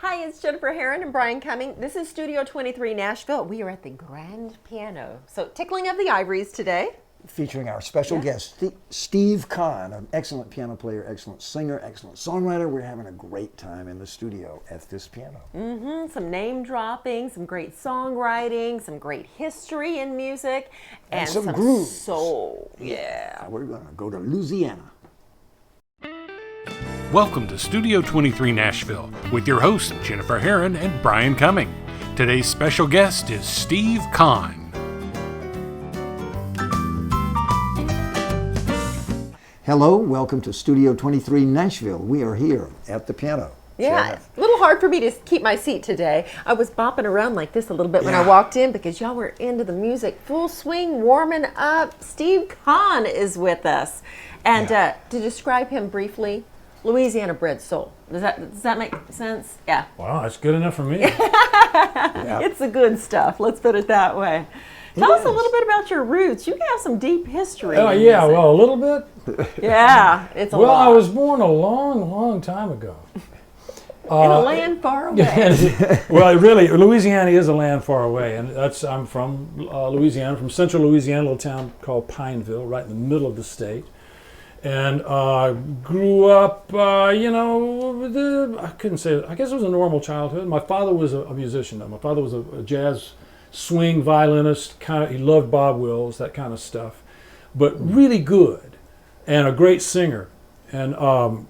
Hi, it's Jennifer Herron and Bryan Cumming. This is Studio 23 Nashville. We are at the grand piano. So tickling of the ivories today. Featuring our special guest, Steve Conn, an excellent piano player, excellent singer, excellent songwriter. We're having a great time in the studio at this piano. Some name dropping, some great songwriting, some great history in music, and some grooves. Soul. Yeah. We're going to go to Louisiana. Welcome to Studio 23 Nashville with your hosts Jennifer Herron and Bryan Cumming. Today's special guest is Steve Conn. Hello, welcome to Studio 23 Nashville. We are here at the piano. Yeah, it's a little hard for me to keep my seat today. I was bopping around like this a little bit when I walked in because y'all were into the music, full swing, warming up. Steve Conn is with us. And to describe him briefly, Louisiana bred soul. Does that make sense? Yeah. Wow, that's good enough for me. It's the good stuff. Let's put it that way. Tell us a little bit about your roots. You have some deep history. Oh, yeah, well, a little bit. Yeah, it's a lot. Well, I was born a long, long time ago. In a land far away. Well, really, Louisiana is a land far away, and I'm from Louisiana, from central Louisiana, a little town called Pineville, right in the middle of the state. And grew up, I couldn't say it. I guess it was a normal childhood. My father was a musician, though. My father was a jazz swing violinist. He loved Bob Wills, that kind of stuff. But really good, and a great singer. And and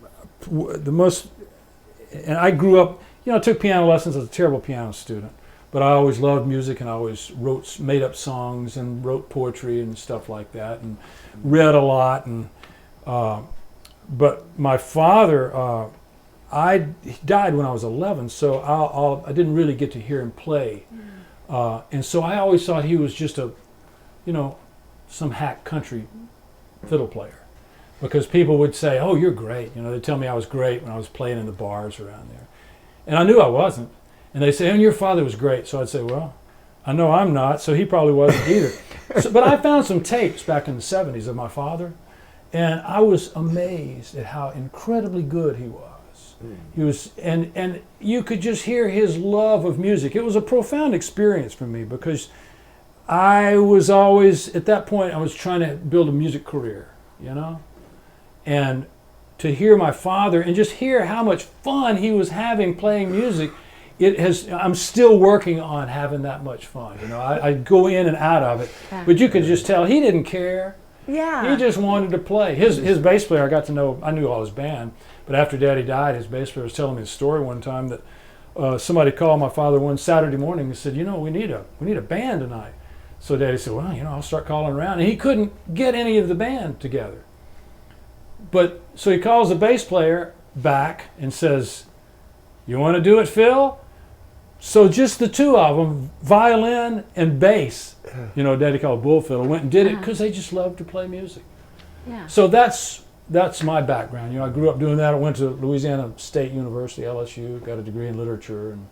I grew up, I took piano lessons as a terrible piano student. But I always loved music, and I always made up songs and wrote poetry and stuff like that, and read a lot. And but my father, he died when I was 11, so I didn't really get to hear him play. And so I always thought he was just some hack country fiddle player. Because people would say, "Oh, you're great." They'd tell me I was great when I was playing in the bars around there. And I knew I wasn't. And they'd say, "And your father was great." So I'd say, "Well, I know I'm not, so he probably wasn't either." But I found some tapes back in the 70s of my father. And I was amazed at how incredibly good he was. He was, and you could just hear his love of music. It was a profound experience for me because I was always, at that point, I was trying to build a music career, And to hear my father and just hear how much fun he was having playing music, I'm still working on having that much fun. I'd go in and out of it, but you could just tell he didn't care. Yeah. He just wanted to play. His bass player, I knew all his band, but after Daddy died, his bass player was telling me a story one time that somebody called my father one Saturday morning and said, we need a band tonight. So Daddy said, well, I'll start calling around. And he couldn't get any of the band together. So he calls the bass player back and says, you want to do it, Phil? So just the two of them, violin and bass, Daddy called bull fiddle, went and did it because they just loved to play music. Yeah. So that's my background. I grew up doing that. I went to Louisiana State University, LSU, got a degree in literature. And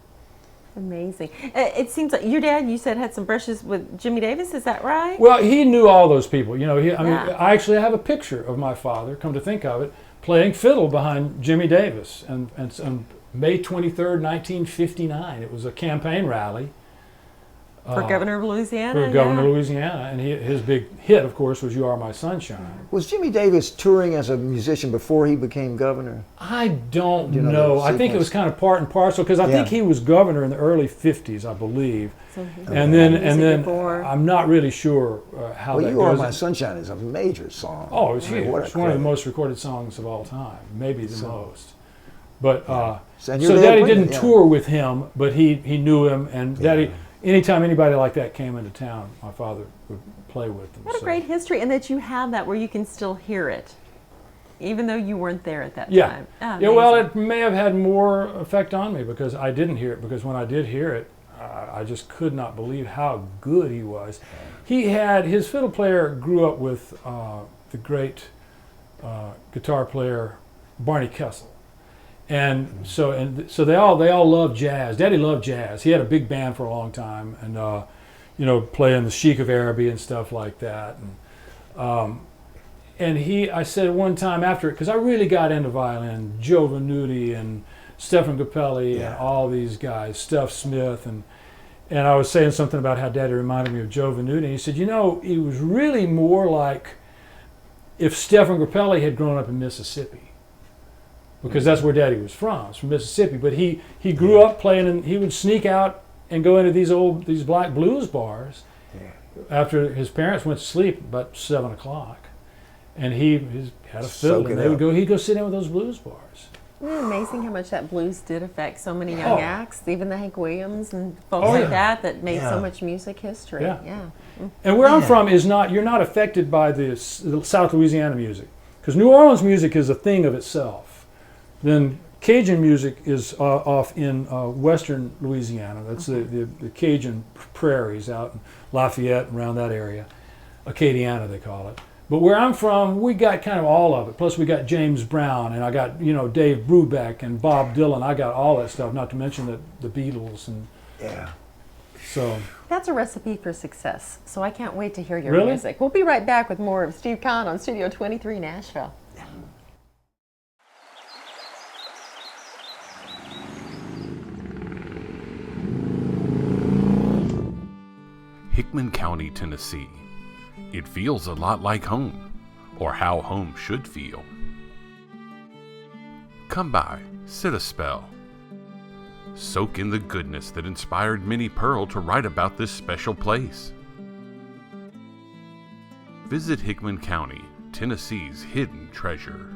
amazing. It seems like your dad, you said, had some brushes with Jimmy Davis. Is that right? Well, he knew all those people. I actually have a picture of my father, come to think of it, playing fiddle behind Jimmy Davis. And May 23rd, 1959. It was a campaign rally. For governor of Louisiana? For governor of Louisiana. And his big hit, of course, was You Are My Sunshine. Was Jimmy Davis touring as a musician before he became governor? I don't know. I think it was kind of part and parcel, because I think he was governor in the early 50s, I believe. So and then I'm not really sure how that goes. You Are My Sunshine is a major song. Oh, it's huge. It's one of the most recorded songs of all time, maybe the most. But so Daddy didn't tour with him, but he knew him, and Daddy, anytime anybody like that came into town, my father would play with them. What a great history, and that you have that where you can still hear it, even though you weren't there at that time. Oh, well, it may have had more effect on me because I didn't hear it, because when I did hear it, I just could not believe how good he was. His fiddle player grew up with the great guitar player Barney Kessel. And so they all loved jazz. Daddy loved jazz. He had a big band for a long time, and playing the Sheik of Araby and stuff like that. And I said one time after it, because I really got into violin, Joe Venuti and Stephen Grappelli and all these guys, Steph Smith, and I was saying something about how Daddy reminded me of Joe Venuti, and he said, you know, he was really more like if Stephen Grappelli had grown up in Mississippi, because that's where Daddy was from Mississippi. But he grew up playing, and he would sneak out and go into these black blues bars after his parents went to sleep about 7 o'clock, and he had a fiddle, and he'd go sit in with those blues bars. Isn't it amazing how much that blues did affect so many young acts, even the Hank Williams and folks like that made so much music history. Yeah. And where I'm from is you're not affected by the South Louisiana music, because New Orleans music is a thing of itself. Then Cajun music is off in western Louisiana. That's the Cajun prairies out in Lafayette, around that area. Acadiana, they call it. But where I'm from, we got kind of all of it. Plus we got James Brown, and I got, Dave Brubeck and Bob Dylan. I got all that stuff, not to mention the Beatles. And so that's a recipe for success. So I can't wait to hear your music. We'll be right back with more of Steve Conn on Studio 23 Nashville. Hickman County, Tennessee. It feels a lot like home, or how home should feel. Come by, sit a spell. Soak in the goodness that inspired Minnie Pearl to write about this special place. Visit Hickman County, Tennessee's hidden treasure.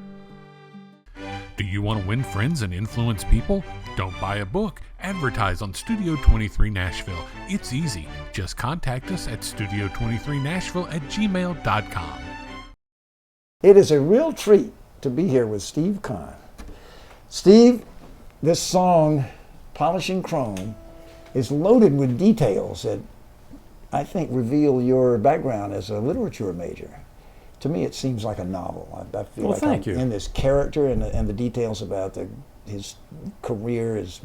Do you want to win friends and influence people? Don't buy a book. Advertise on Studio 23 Nashville. It's easy. Just contact us at studio23nashville@gmail.com. It is a real treat to be here with Steve Conn. Steve, this song, Polishing Chrome, is loaded with details that I think reveal your background as a literature major. To me, it seems like a novel. I feel like I'm in this character and the details about his career, his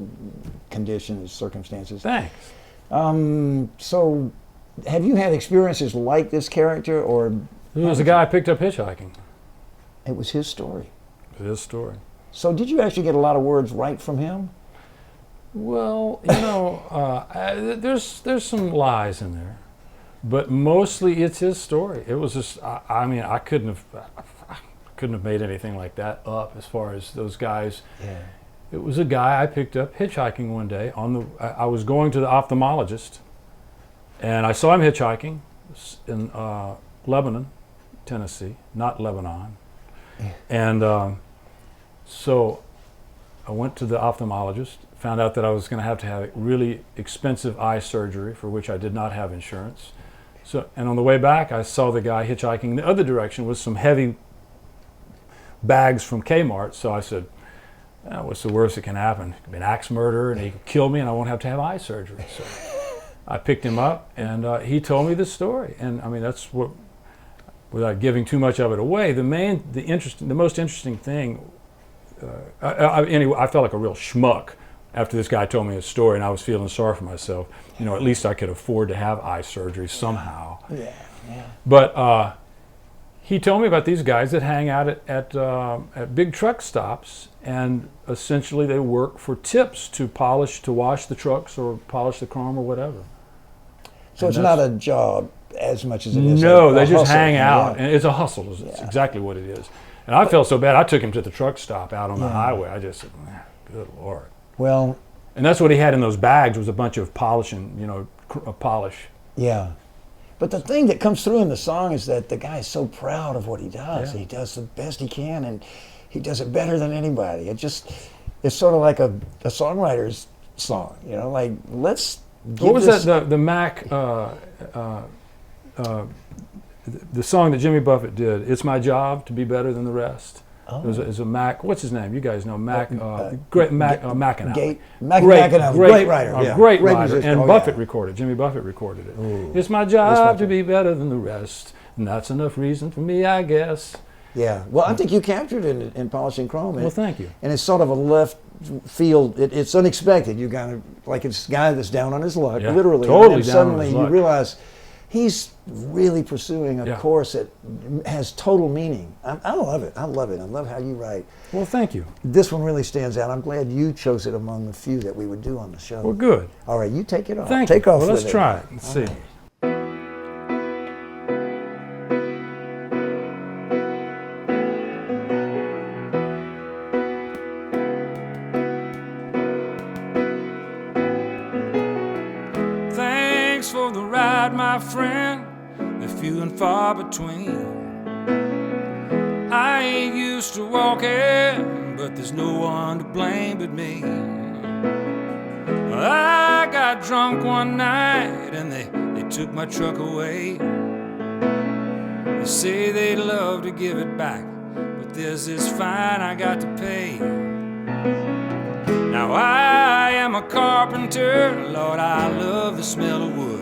condition, his circumstances. Thanks. So, have you had experiences like this character, or? It was a guy I picked up hitchhiking. It was his story. His story. So, did you actually get a lot of words right from him? Well, there's some lies in there, but mostly it's his story. It was just, I couldn't have made anything like that up as far as those guys. Yeah. It was a guy I picked up hitchhiking one day I was going to the ophthalmologist, and I saw him hitchhiking in Lebanon, Tennessee, not Lebanon. Yeah. And so I went to the ophthalmologist, found out that I was going to have really expensive eye surgery for which I did not have insurance. So, and on the way back, I saw the guy hitchhiking in the other direction with some heavy bags from Kmart. So I said, what's the worst that can happen? It could be an axe murder, and he could kill me, and I won't have to have eye surgery. So I picked him up, and he told me the story. And I mean, that's what, without giving too much of it away, the most interesting thing. Anyway, I felt like a real schmuck after this guy told me his story, and I was feeling sorry for myself. At least I could afford to have eye surgery somehow. Yeah. But he told me about these guys that hang out at big truck stops, and essentially they work for tips to wash the trucks or polish the chrome or whatever. So it's not a job as much as it is. No, they just hang out, and it's a hustle. It's exactly what it is. And I felt so bad. I took him to the truck stop out on the highway. I just said, "Good Lord." Well, and that's what he had in those bags was a bunch of polishing, polish. Yeah. But the thing that comes through in the song is that the guy is so proud of what he does. Yeah. He does the best he can, and he does it better than anybody. It's sort of like a songwriter's song, like, let's give What was this... that, the Mac, the song that Jimmy Buffett did, It's My Job to Be Better Than the Rest. Oh. There's a Mac, what's his name? You guys know Mac, McAnally. McAnally, great writer. Great writer, musician. and Buffett recorded, Jimmy Buffett recorded it. Ooh. It's my job to be better than the rest, and that's enough reason for me, I guess. Yeah, well, I think you captured it in Polishing Chrome. Well, thank you. And it's sort of a left field, it's unexpected. You kind of, like it's a guy that's down on his luck, literally. Totally and then down suddenly on his you luck. realize he's really pursuing a course that has total meaning. I love it. I love it. I love how you write. Well, thank you. This one really stands out. I'm glad you chose it among the few that we would do on the show. Well, good. All right, you take it off. Thank take you. off Well, with let's it. try it. Let's see. Right. Thanks for the ride, my friend. They're few and far between. I ain't used to walking, but there's no one to blame but me. I got drunk one night and they took my truck away. They say they'd love to give it back, but there's this fine I got to pay. Now I am a carpenter, Lord, I love the smell of wood.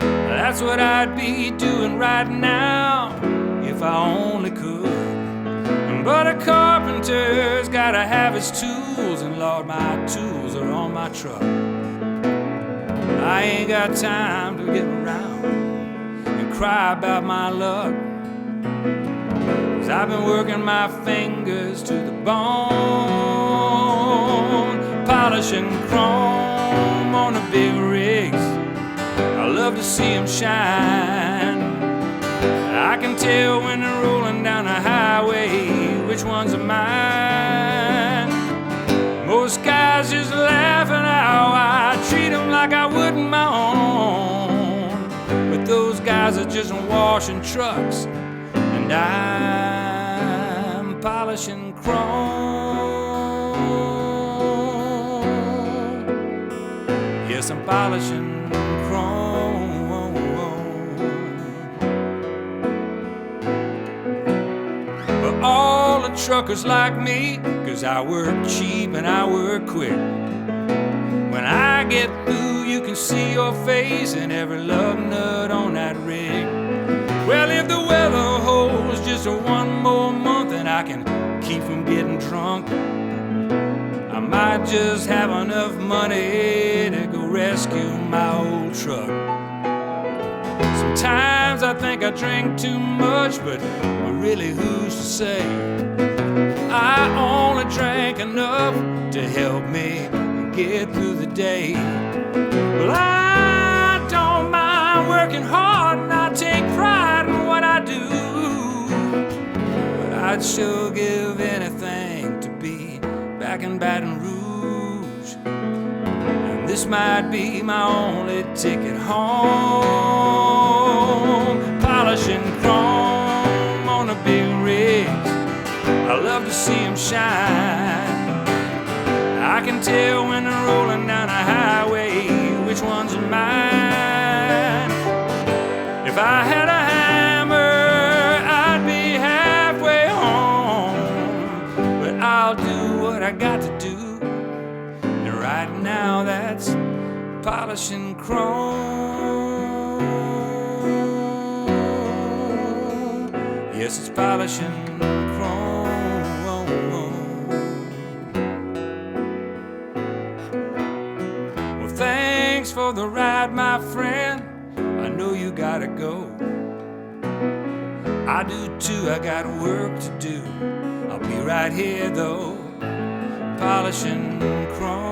That's what I'd be doing right now if I only could. But a carpenter's gotta have his tools, and Lord, my tools are on my truck. I ain't got time to get around and cry about my luck, 'cause I've been working my fingers to the bone, polishing chrome on the big rigs. I love to see them shine. I can tell when they're rolling down the highway which ones are mine. Most guys just laugh at how I treat them like I wouldn't my own. But those guys are just washing trucks, and I'm polishing chrome. Yes, I'm polishing chrome. All the truckers like me, 'cause I work cheap and I work quick. When I get through, you can see your face and every lug nut on that rig. Well, if the weather holds just one more month and I can keep from getting drunk, I might just have enough money to go rescue my old truck. Sometimes I think I drink too much, but really who's to say? I only drank enough to help me get through the day. Well, I don't mind working hard and I take pride in what I do, but I'd sure give anything to be back in Baton Rouge. And this might be my only ticket home, polishing chrome on the big rigs. I love to see them shine. I can tell when they're rolling down a highway which ones are mine. If I had a hammer, I'd be halfway home, but I'll do what I got to do. And right now that's polishing chrome. Yes, it's polishing chrome. Well, thanks for the ride, my friend. I know you gotta go. I do too, I got work to do. I'll be right here though, polishing chrome.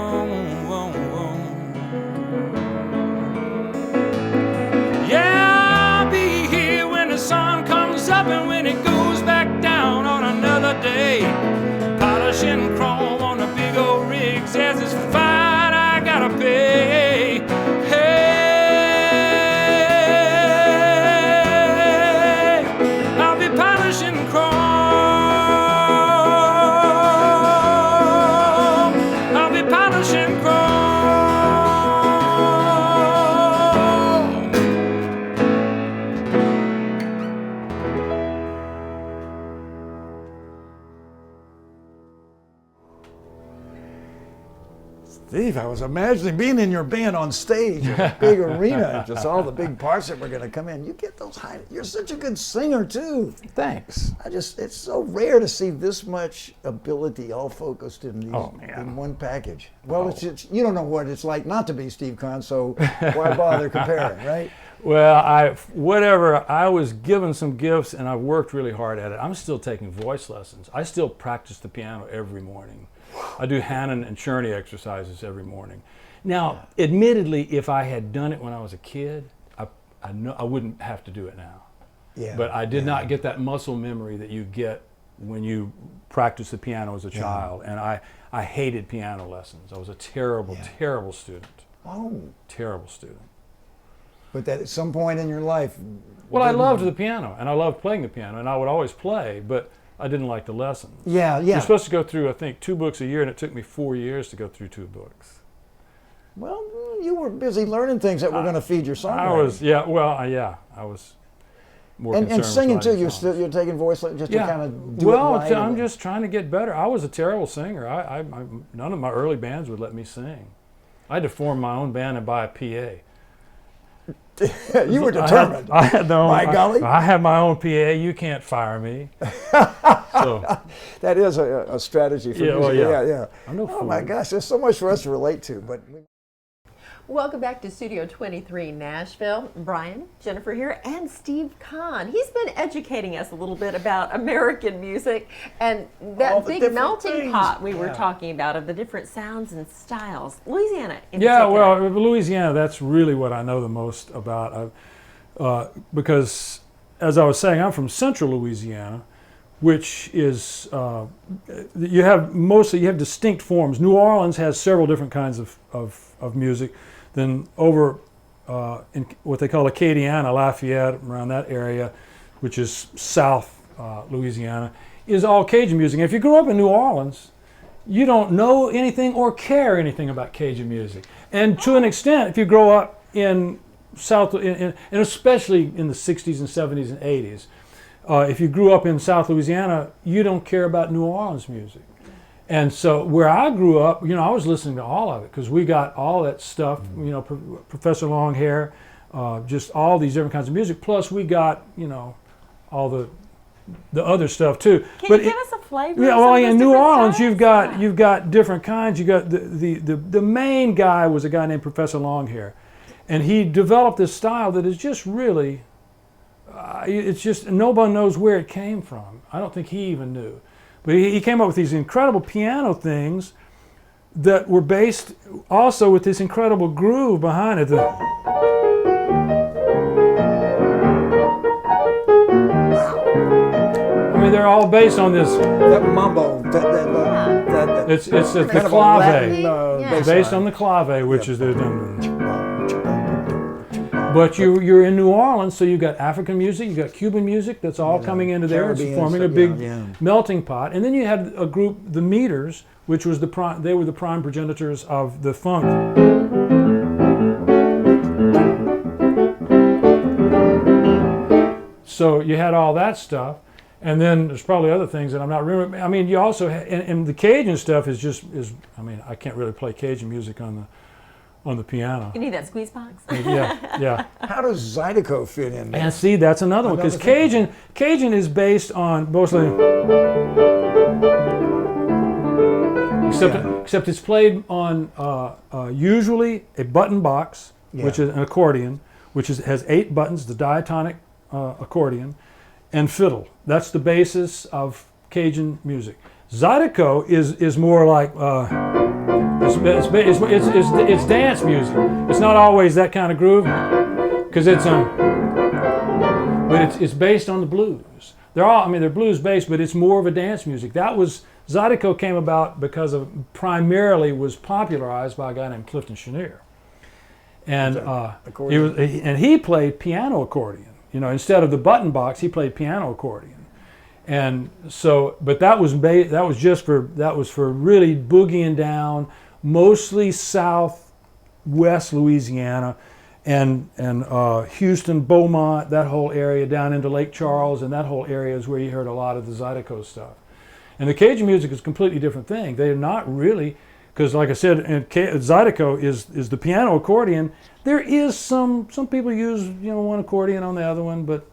Yeah, I'll be here when the sun comes up and when it goes back down on another day, polishing chrome on the big old rigs as it's fine I gotta pay. Hey, I'll be polishing chrome. I'll be polishing chrome. Steve, I was imagining being in your band on stage, a big arena, and just all the big parts that were going to come in. You get those high. You're such a good singer too. Thanks. It's so rare to see this much ability all focused in these, Oh, man. in one package. Well, it's you don't know what it's like not to be Steve Conn, so why bother comparing, right? Well, I was given some gifts and I've worked really hard at it. I'm still taking voice lessons. I still practice the piano every morning. I do Hannon and Cherney exercises every morning. Now, admittedly, if I had done it when I was a kid, I know I wouldn't have to do it now. Yeah. But I did not get that muscle memory that you get when you practice the piano as a child. And I hated piano lessons. I was a terrible, terrible student. Oh. Terrible student. But that at some point in your life. Well, I loved the piano, and I loved playing the piano, and I would always play, but I didn't like the lessons. Yeah. You're supposed to go through, I think, 2 books a year, and it took me 4 years to go through 2 books. Well, you were busy learning things that were going to feed your songwriting. I was more concerned and singing with too. writing You're taking voice lessons just to kind of do well, it right. I'm just trying to get better. I was a terrible singer. None of my early bands would let me sing. I had to form my own band and buy a PA. You were determined. I had my own, by golly. I have my own PA. You can't fire me. So that is a strategy for music. Well, Yeah. I'm no Oh fool. my gosh, there's so much for us to relate to. But Welcome back to Studio 23 Nashville. Bryan, Jennifer here, and Steve Conn. He's been educating us a little bit about American music and All that the big different melting things. pot we were Yeah. talking about of the different sounds and styles. Louisiana in Yeah, particular. well, Louisiana, that's really what I know the most about. Because, as I was saying, I'm from central Louisiana, which is, you have distinct forms. New Orleans has several different kinds of music. Then over in what they call Acadiana, Lafayette, around that area, which is South Louisiana, is all Cajun music. And if you grew up in New Orleans, you don't know anything or care anything about Cajun music. And to an extent, if you grow up in South, and especially in the 60s and 70s and 80s, if you grew up in South Louisiana, you don't care about New Orleans music. And so where I grew up, I was listening to all of it because we got all that stuff, Professor Longhair, just all these different kinds of music. Plus we got, all the other stuff too. Can you give us a flavor? Yeah, of well, some of in those New different Orleans, styles? you've got different kinds. You got the main guy was a guy named Professor Longhair, and he developed this style that is just really, it's just nobody knows where it came from. I don't think he even knew. But he came up with these incredible piano things that were based also with this incredible groove behind it. I mean, they're all based on this. that mambo, It's the kind of a clave. Latin, Yeah. bass Based line. on the clave, which is the. But you're in New Orleans, so you've got African music, you've got Cuban music, that's all coming into there. It's Caribbean forming a stuff, big yeah. melting pot. And then you had a group, the Meters, which was they were the prime progenitors of the funk. So you had all that stuff. And then there's probably other things that I'm not remembering. I mean, you also and the Cajun stuff is I can't really play Cajun music on the piano. You need that squeeze box? Yeah. How does Zydeco fit in there? And see, that's another one because Another Cajun is based on mostly, except it's played on usually a button box, which is an accordion, has 8 buttons, the diatonic accordion, and fiddle. That's the basis of Cajun music. Zydeco is more like it's dance music. It's not always that kind of groove because but it's based on the blues. They're blues based, but it's more of a dance music. Zydeco came about because primarily was popularized by a guy named Clifton Chenier, and he played piano accordion. Instead of the button box, he played piano accordion. And so, but that was for really boogieing down, mostly southwest Louisiana, and Houston, Beaumont, that whole area down into Lake Charles, and that whole area is where you heard a lot of the Zydeco stuff. And the Cajun music is a completely different thing. They're not really because like I said, and Zydeco is the piano accordion. There is some people use one accordion on the other one, but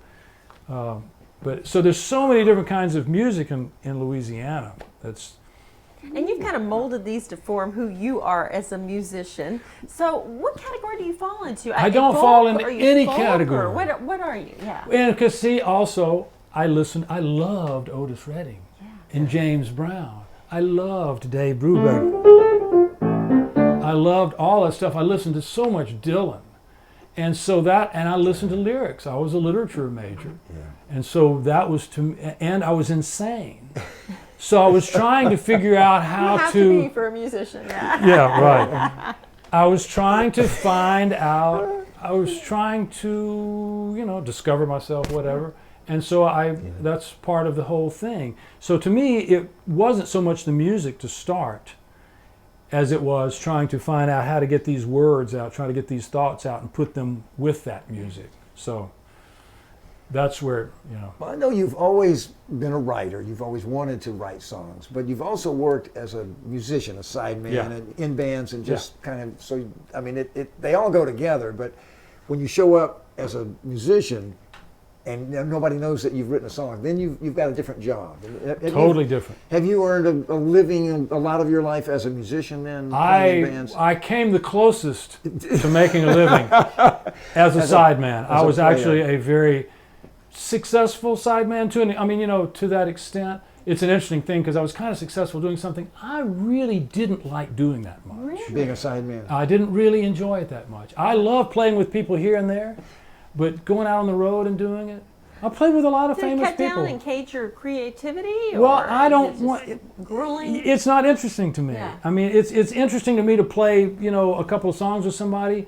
so there's so many different kinds of music in Louisiana. And you've kind of molded these to form who you are as a musician. So what category do you fall into? I don't fall into any category. Or what are you? Yeah. And because see, also I loved Otis Redding and James Brown. I loved Dave Brubeck. I loved all that stuff. I listened to so much Dylan. And I listened to lyrics. I was a literature major. And so that was and I was insane. So I was trying to figure out how you have to be for a musician. Yeah, right. I was trying to find out, I was trying to, discover myself, whatever. And so that's part of the whole thing. So to me, it wasn't so much the music to start as it was trying to find out how to get these words out, trying to get these thoughts out and put them with that music. So that's where, Well, I know you've always been a writer. You've always wanted to write songs, but you've also worked as a musician, a sideman, and in bands, and just kind of. So I mean, they all go together. But when you show up as a musician, and nobody knows that you've written a song, then you've got a different job. Totally different. Have you earned a living a lot of your life as a musician then? Playing in bands? I came the closest to making a living as a sideman. I was actually a very successful sideman to that extent. It's an interesting thing because I was kind of successful doing something I really didn't like doing that much. Really? Being a sideman. I didn't really enjoy it that much. I love playing with people here and there, but going out on the road and doing it, I played with a lot of famous people. Did it cut down and cage your creativity? Well, I don't want. Grueling? It's not interesting to me. Yeah. I mean, it's interesting to me to play, a couple of songs with somebody,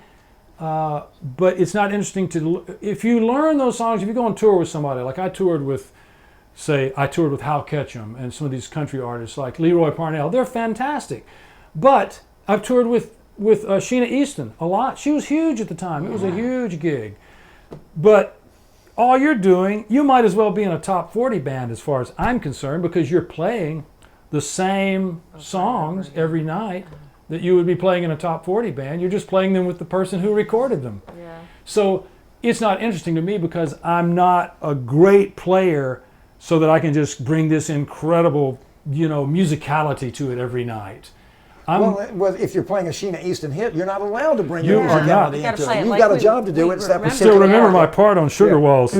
but it's not interesting if you learn those songs. If you go on tour with somebody, like I toured with Hal Ketchum and some of these country artists like Leroy Parnell. They're fantastic, but I've toured with Sheena Easton a lot. She was huge at the time. It was a huge gig, but all you're doing, you might as well be in a top 40 band as far as I'm concerned, because you're playing the same songs every night that you would be playing in a top 40 band. You're just playing them with the person who recorded them. Yeah. So it's not interesting to me because I'm not a great player so that I can just bring this incredible, musicality to it every night. Well, if you're playing a Sheena Easton hit, you're not allowed to bring You your are not. musicality into play it. it You've like got a job to do. It's that remember. Still particular remember my market. part on Sugar Walls.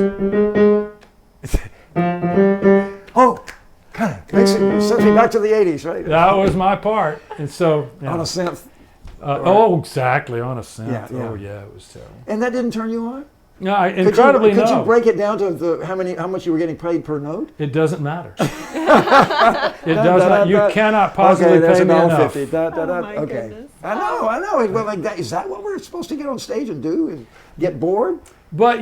Oh, God, sends me back to the 80s, right? That was my part. And so, On a synth. exactly, on a synth. Yeah. Oh, yeah, it was terrible. And that didn't turn you on? No, incredibly Could no. you break it down to how much you were getting paid per note? It doesn't matter. It does not. You cannot possibly pay me enough. $50. my Okay. goodness. I know. Well, like that, is that what we're supposed to get on stage and do? And get bored? But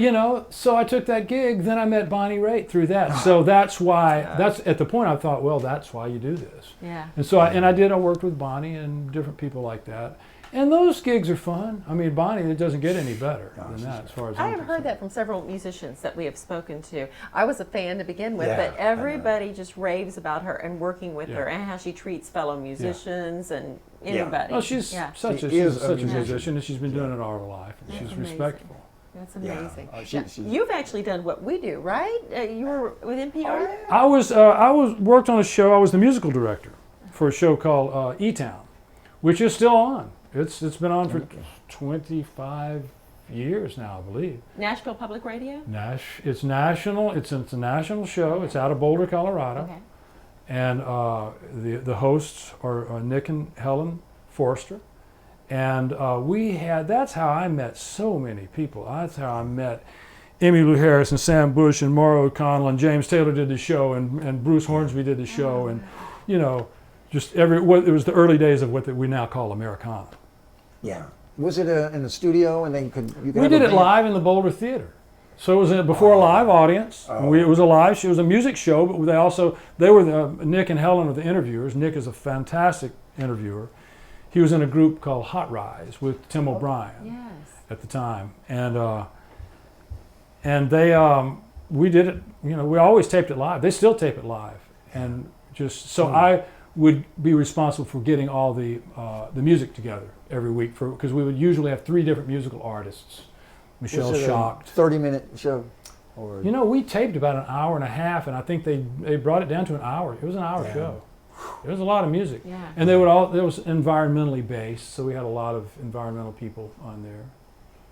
so I took that gig. Then I met Bonnie Raitt through that. So that's why. That's at the point I thought, well, that's why you do this. Yeah. And so I worked with Bonnie and different people like that. And those gigs are fun. I mean, Bonnie, it doesn't get any better than that as far as I I'm have heard concerned. that from several musicians that we have spoken to. I was a fan to begin with, Yeah, but I know. everybody just raves about her and working with her Yeah. and how she treats fellow musicians and anybody. Well, she's She such a is musician, and she's been doing it all her life, and she's amazing. respectful. That's amazing. She's- You've actually done what we do, right? You were with NPR? I worked on a show. I was the musical director for a show called E-Town, which is still on. It's been on for 25 years now, I believe. Nashville Public Radio? It's national. It's a national show. It's out of Boulder, Colorado, Okay. and the hosts are Nick and Helen Forster, and that's how I met so many people. That's how I met Emmylou Harris and Sam Bush and Maura O'Connell and James Taylor did the show and Bruce Hornsby did the show, and just it was the early days of what we now call Americana. Yeah. Was it in the studio and you could We have did a it band? live in the Boulder Theater. So it was before a live audience. It was a live show. It was a music show, but they were Nick and Helen are the interviewers. Nick is a fantastic interviewer. He was in a group called Hot Rise with Tim O'Brien Yes. at the time. And they we did it, we always taped it live. They still tape it live. And just so would be responsible for getting all the music together every week, because we would usually have 3 different musical artists. Michelle Shocked. 30-minute show? Or You know, we taped about an hour and a half, and I think they brought it down to an hour. It was an hour show. There was a lot of music. Yeah. And it was environmentally based, so we had a lot of environmental people on there.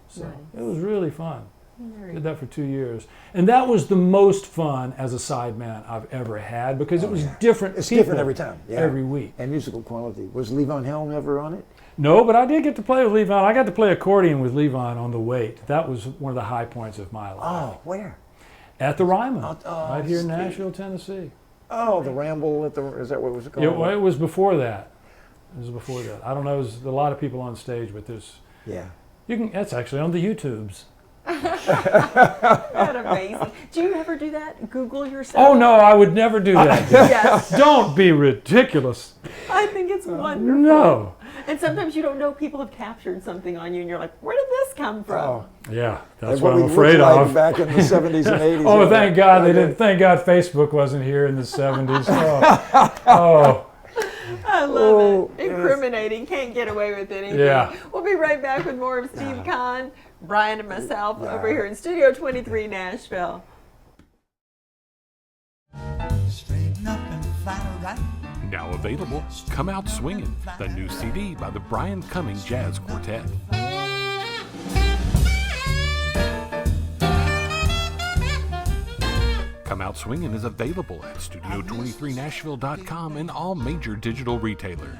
So Nice. it was really fun. Very Did that for 2 years. And that was the most fun as a sideman I've ever had, because it was different it's people different every time. Yeah. every week. And musical quality. Was Levon Helm ever on it? No, but I did get to play with Levon. I got to play accordion with Levon on the Wait. That was one of the high points of my life. Oh, where? At the Ryman, Oh, right here in Steve. Nashville, Tennessee. Oh, the Ramble at the, is that what it was called? It was before that. It was before that. I don't know. There's a lot of people on stage, but Yeah. that's actually on the YouTubes. That's amazing. Do you ever do that? Google yourself? Oh no, I would never do that. Yes. Don't be ridiculous. I think it's wonderful. No. And sometimes you don't know people have captured something on you, and you're like, where did this come from? Oh, Yeah, that's and what I'm we looked afraid like of. back in the 70s and 80s. Oh, yeah. thank God they Okay. didn't. Thank God Facebook wasn't here in the 70s. Oh. I love Oh, it. Incriminating. Can't get away with anything. Yeah. We'll be right back with more of Steve Conn, Bryan, and myself over here in Studio 23, Nashville. Straighten up and find a right. Now available, Come Out Swingin', the new CD by the Bryan Cumming Jazz Quartet. Come Out Swingin' is available at studio23nashville.com and all major digital retailers.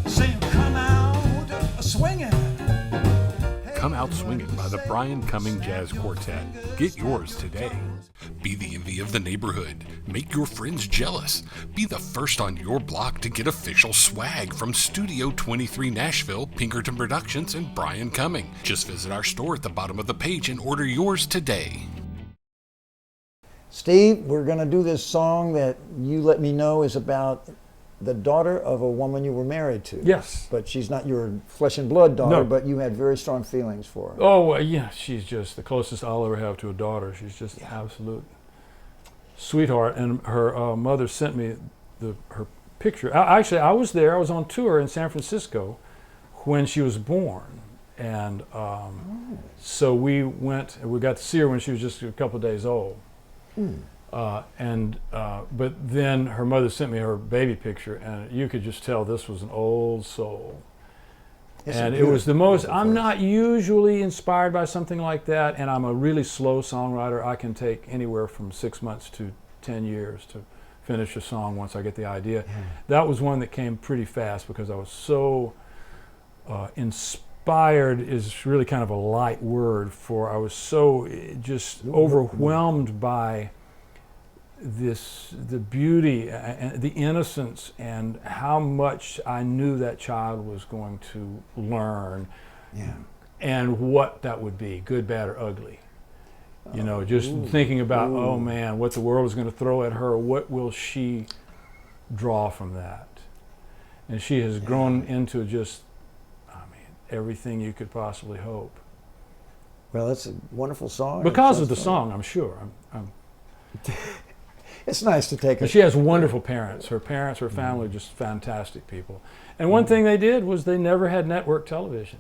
Say, come out swinging. Come Out Swingin' by the Bryan Cumming Jazz Quartet. Get yours today. Be the envy of the neighborhood. Make your friends jealous. Be the first on your block to get official swag from Studio 23 Nashville, Pinkerton Productions, and Bryan Cumming. Just visit our store at the bottom of the page and order yours today. Steve, we're going to do this song that you let me know is about the daughter of a woman you were married to. Yes. But she's not your flesh and blood daughter, No. but you had very strong feelings for her. Oh, yeah, she's just the closest I'll ever have to a daughter. She's just an absolute sweetheart. And her mother sent me her picture. Actually, I was there. I was on tour in San Francisco when she was born. And so we went, and we got to see her when she was just a couple of days old. But then her mother sent me her baby picture, and you could just tell this was an old soul. It's a And it was the most, beautiful I'm face. not usually inspired by something like that, and I'm a really slow songwriter. I can take anywhere from 6 months to 10 years to finish a song once I get the idea. That was one that came pretty fast because I was so inspired is really kind of a light word for, I was so just overwhelmed by the beauty and the innocence and how much I knew that child was going to learn Yeah. and what that would be, good, bad, or ugly. You know, just thinking about, oh man, what the world is going to throw at her, what will she draw from that? And she has grown into just, everything you could possibly hope. Well, that's a wonderful song. Because of the song, I'm sure. It's nice to take But she has wonderful parents. Her family are just fantastic people. And one thing they did was they never had network television.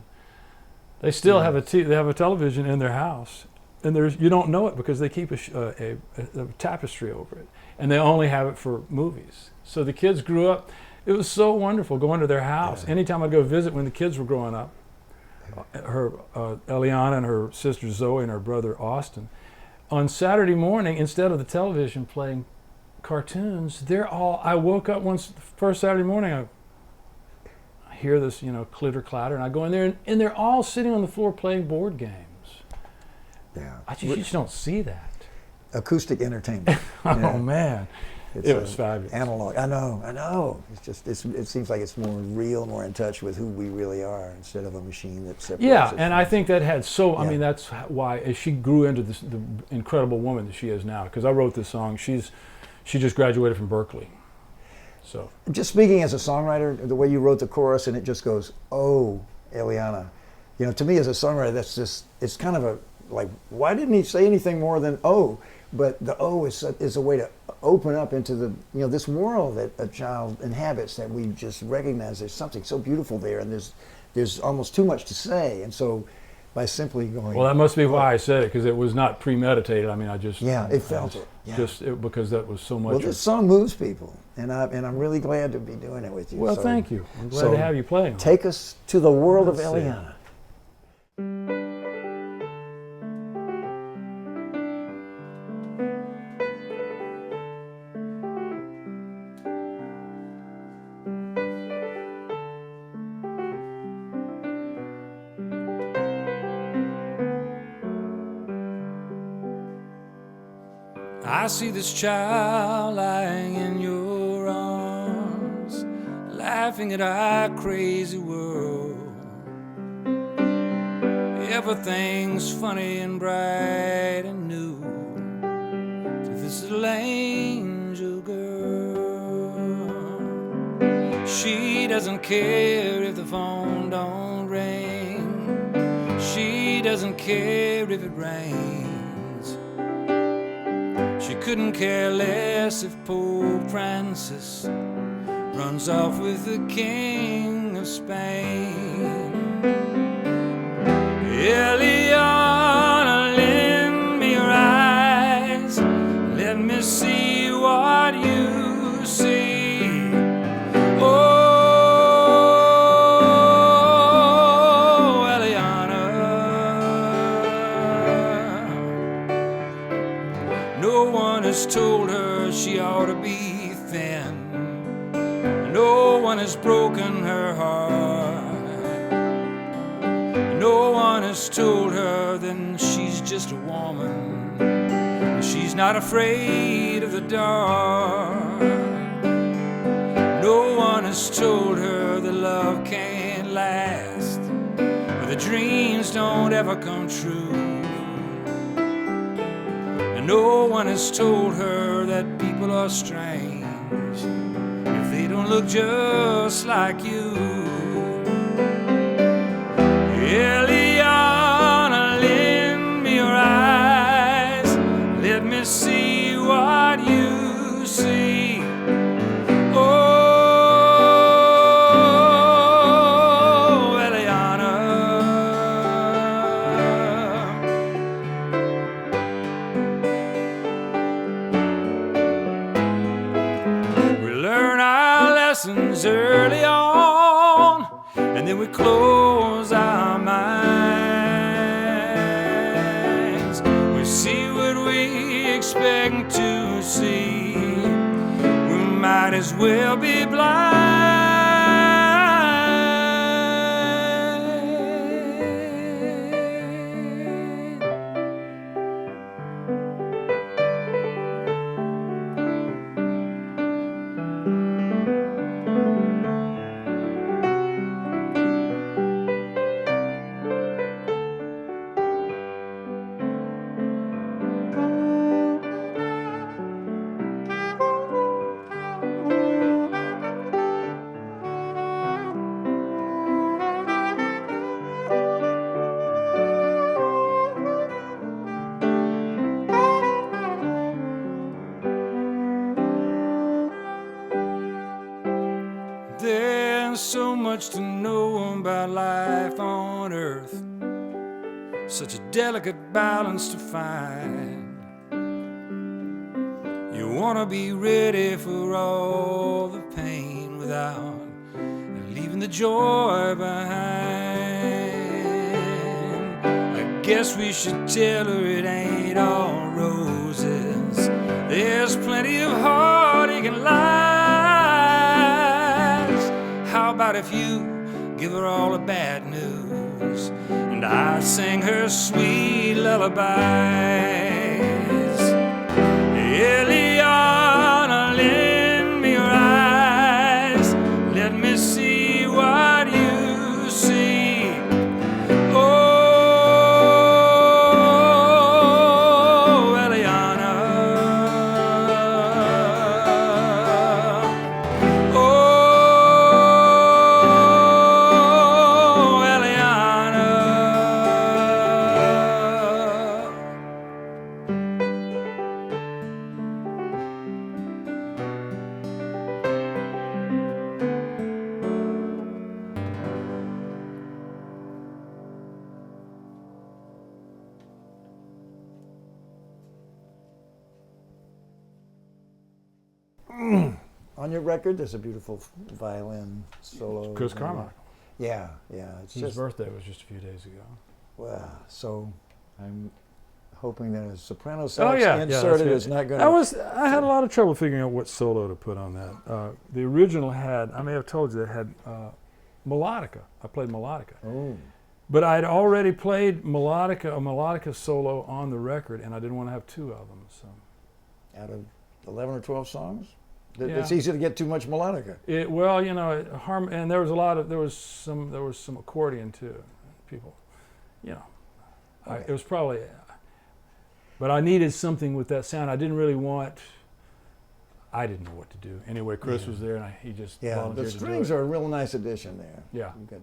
They still have they have a television in their house, and you don't know it because they keep a tapestry over it, and they only have it for movies. So the kids grew up. It was so wonderful going to their house. Anytime I'd go visit when the kids were growing up, her Eliana and her sister Zoe and her brother Austin, on Saturday morning, instead of the television playing cartoons, I woke up first Saturday morning, I hear this, clitter clatter, and I go in there, and they're all sitting on the floor playing board games. Yeah. You just don't see that. Acoustic entertainment. Oh man, it was fabulous. Analog. I know. It's just it seems like it's more real, more in touch with who we really are instead of a machine that separates us. And I think that had that's why as she grew into the incredible woman that she is now. Because I wrote this song. She just graduated from Berkeley. So just speaking as a songwriter, the way you wrote the chorus and it just goes, oh, Eliana. To me as a songwriter, that's just, it's kind of like, why didn't he say anything more than, oh, But the O is a way to open up into the, this world that a child inhabits, that we just recognize there's something so beautiful there, and there's almost too much to say. And so by simply going... Well, that must be why I said it, because it was not premeditated. I mean, I just... Yeah, it felt it. Yeah. Because that was so much... Well, this song moves people, and I'm really glad to be doing it with you. Well, thank you. I'm glad to have you playing. Take us to the world of Eliana. I see this child lying in your arms, laughing at our crazy world. Everything's funny and bright and new to this little angel girl. She doesn't care if the phone don't ring. She doesn't care if it rains. She couldn't care less if Pope Francis runs off with the King of Spain. Eliana, lend me your eyes, let me see what you see. Oh, Eliana, no one has told her she ought to be thin. No one has broken her heart. No one has told her that she's just a woman. She's not afraid of the dark. No one has told her that love can't last, or the dreams don't ever come true. And no one has told her that people are strange if they don't look just like you. Eliana, lend me your eyes, let me see what you see. Oh, Eliana, we learn our lessons early on, and then we close our minds. We see what we expect to see. We might as well be blind. There's so much to know about life on earth, such a delicate balance to find. You want to be ready for all the pain without leaving the joy behind. I guess we should tell her it ain't all roses. There's plenty of heartache and lies. How about if you give her all the bad news, and I sing her sweet lullabies? Eliana, lend me your eyes, let me see what you see. Oh, Eliana, oh, Eliana. On your record, there's a beautiful violin solo. Chris Carmichael. Yeah, yeah. It's His just birthday was just a few days ago. wow. So I'm hoping that a soprano sax that's inserted good. is not going to. I had a lot of trouble figuring out what solo to put on that. The original had, I may have told you, it had melodica. I played melodica. Oh. But I'd already played a melodica solo on the record, and I didn't want to have two of them. So Out of 11 or 12 songs, Yeah. it's easy to get too much melodica. And there was some accordion too. People, it was probably. But I needed something with that sound. I didn't know what to do. Anyway, Chris was there, and he just Yeah, volunteered the to do strings it. are a real nice addition there. Yeah. You've got-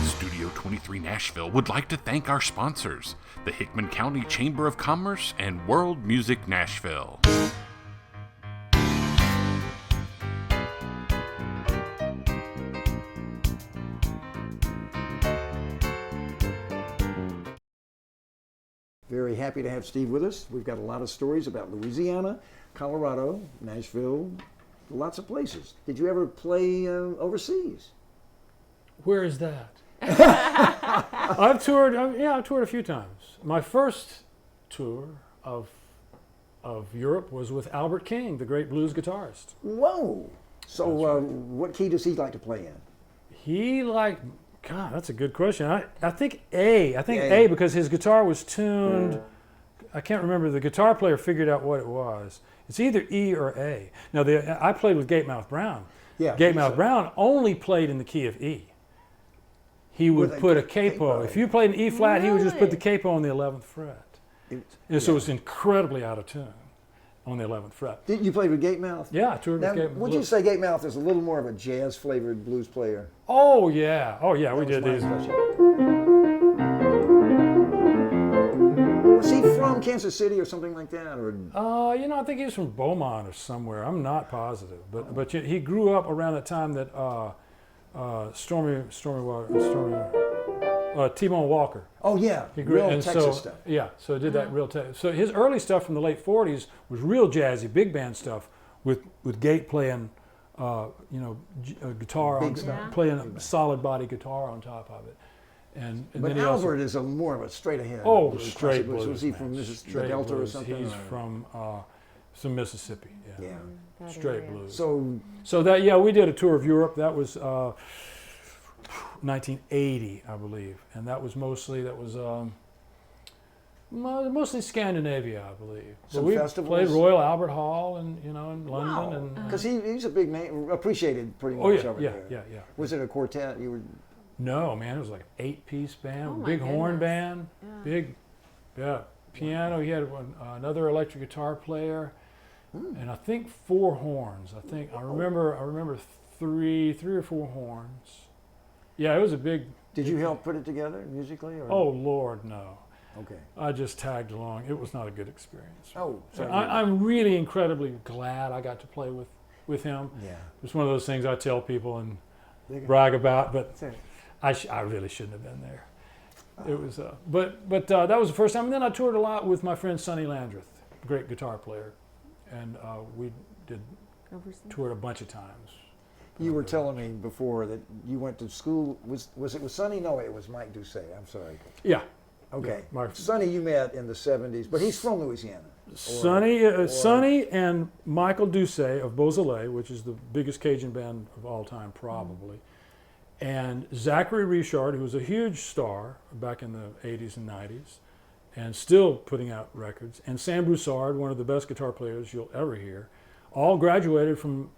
Studio 23 Nashville would like to thank our sponsors, the Hickman County Chamber of Commerce and World Music Nashville. Very happy to have Steve with us. We've got a lot of stories about Louisiana, Colorado, Nashville, lots of places. Did you ever play overseas? Where is that? I've toured. I've toured a few times. My first tour of Europe was with Albert King, the great blues guitarist. Whoa! So what key does he like to play in? He liked. God, that's a good question. I think A. I think A. A because his guitar was tuned. I can't remember. The guitar player figured out what it was. It's either E or A. Now, I played with Gatemouth Brown. Yeah. Gatemouth Brown only played in the key of E. He would With a put a capo. capo. If you played an E flat, he would just put the Really? capo on the 11th fret. And so it was incredibly out of tune on the 11th fret. Did you play with Gatemouth? Yeah, I toured Now, with Gatemouth. would you say Gatemouth is a little more of a jazz-flavored blues player? Oh yeah, we did That these. was my impression. Was he from Kansas City or something like that? Or I think he was from Beaumont or somewhere. I'm not positive, but he grew up around the time that T-Bone Walker. oh yeah, He grew real and Texas so, stuff. Yeah, so it did that real Texas. So his early stuff from the late '40s was real jazzy, big band stuff with Gate playing, guitar, Big stuff. playing a solid body guitar on top of it. And But then he Albert also, is a more of a straight ahead. straight blues. Was he man. from the Straight Delta blues. or something? He's or- from Mississippi. Yeah. That Straight area. blues. So So we did a tour of Europe. That was 1980, I believe, and that was mostly Scandinavia, I believe. Some But we festivals? played Royal Albert Hall and in London and because he's a big name, appreciated pretty much oh yeah, over yeah, there. yeah. Was it a quartet? You were No, man, it was like an 8-piece band, Oh, my big horn goodness. band, big, piano. He had another electric guitar player, and I think 4 horns. I remember three or 4 horns. Yeah, it was a big. Did you help put it together musically? Or? Oh Lord, no! okay. I just tagged along. It was not a good experience. Oh, So so I'm really incredibly glad I got to play with him. yeah. It's one of those things I tell people and They can- brag about, but Say- I really shouldn't have been there. It was, but that was the first time. And then I toured a lot with my friend Sonny Landreth, great guitar player, and we toured a bunch of times. You were telling me before that you went to school. Was it with Sonny? No, it was Mike Doucet. I'm sorry. Yeah, Okay. Yeah, my- Sonny, you met in the 70s, but he's from Louisiana. Sonny and Michael Doucet of Beausoleil, which is the biggest Cajun band of all time, probably. And Zachary Richard, who was a huge star back in the 80s and 90s, and still putting out records, and Sam Broussard, one of the best guitar players you'll ever hear, all graduated from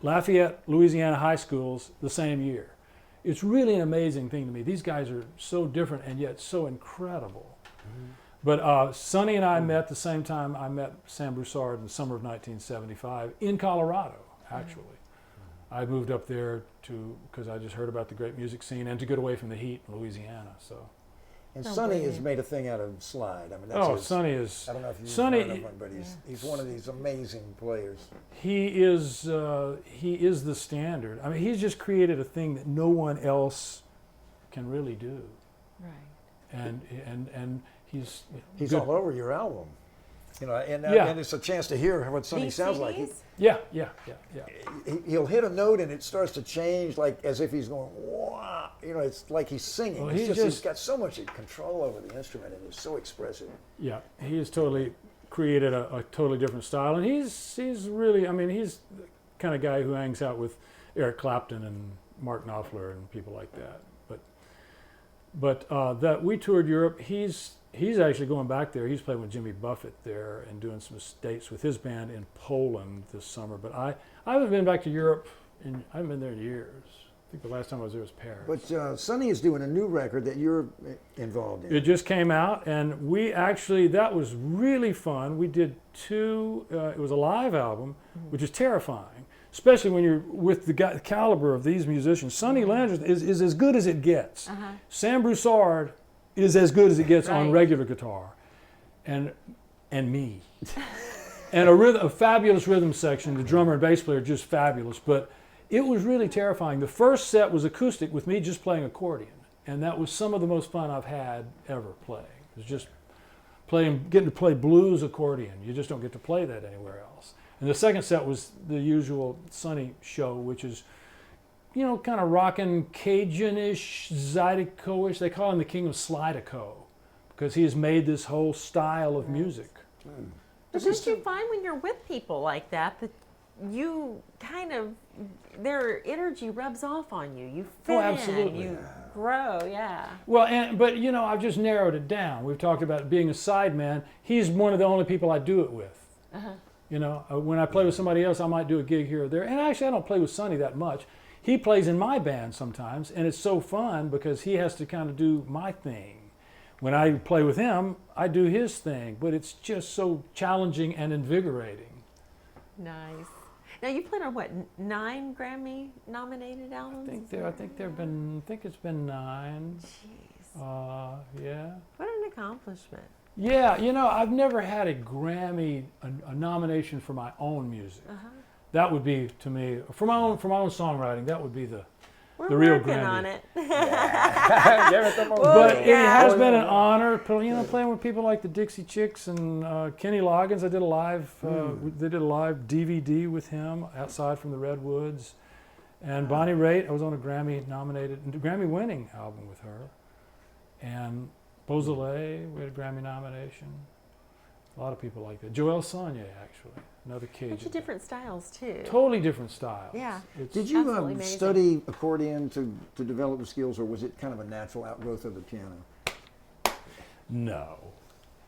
Lafayette, Louisiana high schools the same year. It's really an amazing thing to me. These guys are so different and yet so incredible. But Sonny and I met the same time I met Sam Broussard in the summer of 1975 in Colorado, actually. I moved up there because I just heard about the great music scene and to get away from the heat in Louisiana. So, And Oh, Sonny has brilliant. made a thing out of slide. I mean, that's his, Sonny is. I don't know if you've Sonny, heard of him, but he's one of these amazing players. he is the standard. I mean, he's just created a thing that no one else can really do. Right. And he's He's good. all over your album. You know, and, Yeah. and it's a chance to hear what Sonny These sounds like. CDs? Yeah. He'll hit a note and it starts to change, like as if he's going, wow. You know, it's like he's singing. Well, He's got so much control over the instrument, and he's so expressive. Yeah, he has totally created a totally different style, and he's really, I mean, he's the kind of guy who hangs out with Eric Clapton and Mark Knopfler and people like that. But that we toured Europe, he's actually going back there. He's playing with Jimmy Buffett there and doing some dates with his band in Poland this summer. But I haven't been back to Europe, I haven't been there in years. I think the last time I was there was Paris. But Sonny is doing a new record that you're involved in. It just came out, and we actually, that was really fun. We did two, it was a live album, which is terrifying, especially when you're with the caliber of these musicians. Sonny Landers is as good as it gets. Sam Broussard is as good as it gets on regular guitar, and me. And a fabulous rhythm section. The drummer and bass player are just fabulous, but it was really terrifying. The first set was acoustic with me just playing accordion, and that was some of the most fun I've had ever playing. It was just getting to play blues accordion. You just don't get to play that anywhere else. And the second set was the usual Sonny show, which is, you know, kind of rockin' Cajun-ish, Zydeco-ish. They call him the king of Slideco because he has made this whole style of music. But don't you find when you're with people like that you kind of, their energy rubs off on you. You fit absolutely. in, you grow, yeah. Well, but you know, I've just narrowed it down. We've talked about being a sideman. He's one of the only people I do it with. You know, when I play with somebody else, I might do a gig here or there. And actually, I don't play with Sonny that much. He plays in my band sometimes, and it's so fun because he has to kind of do my thing. When I play with him, I do his thing, but it's just so challenging and invigorating. Nice. Now you played on what, 9 Grammy-nominated albums? I think it's been 9. Jeez. Yeah. What an accomplishment. Yeah, you know, I've never had a Grammy, a nomination for my own music. That would be, to me, for my own songwriting, that would be the real working Grammy. on it. But it has been an honor, you know, playing with people like the Dixie Chicks and Kenny Loggins. I did a live, they did a live DVD with him outside from the Redwoods, and Bonnie Raitt. I was on a Grammy-winning album with her, and Beausoleil, we had a Grammy nomination. A lot of people like that. Joel Sonnier, actually, another Cajun. Bunch of different styles too. Totally different styles. Yeah. Did you Absolutely amazing. study accordion to develop the skills, or was it kind of a natural outgrowth of the piano? No.